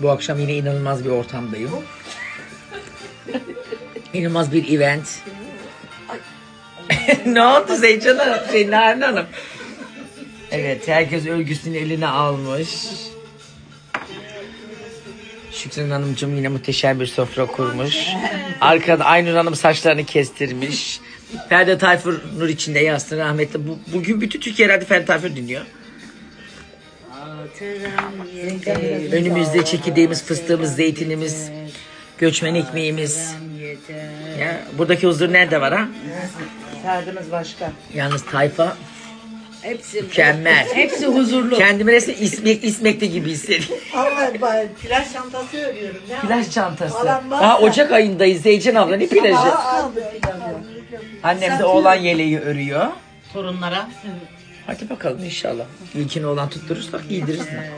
Bu akşam yine inanılmaz bir ortamdayım. İnanılmaz bir event. Ne oldu Zeycan Hanım? Narin Hanım. Evet, herkes örgüsünü eline almış. Şükran Hanımcığım yine muhteşem bir sofra kurmuş. Arkada Aynur Hanım saçlarını kestirmiş. Ferdi Tayfur nur içinde yatsın rahmetli. Bugün bütün Türkiye herhalde Ferdi Tayfur dinliyor. Önümüzde çekirdeğimiz, fıstığımız, zeytinimiz, göçmen ekmeğimiz. Ya, buradaki huzur nerede var ha? Ferdimiz başka. Yalnız tayfa Hepsi mükemmel. Hepsi huzurlu. Kendimi resmen İsmek'te gibi hissediyorum. Ama ben plaj çantası örüyorum. Ne Plaj çantası. Alan var Daha ya. Ocak ayındayız Zeycan abla, ne plajı? aldı. Annem de oğlan yeleği örüyor. Torunlara. Hadi bakalım inşallah. İlkini oğlan tutturursak giydiririz mi?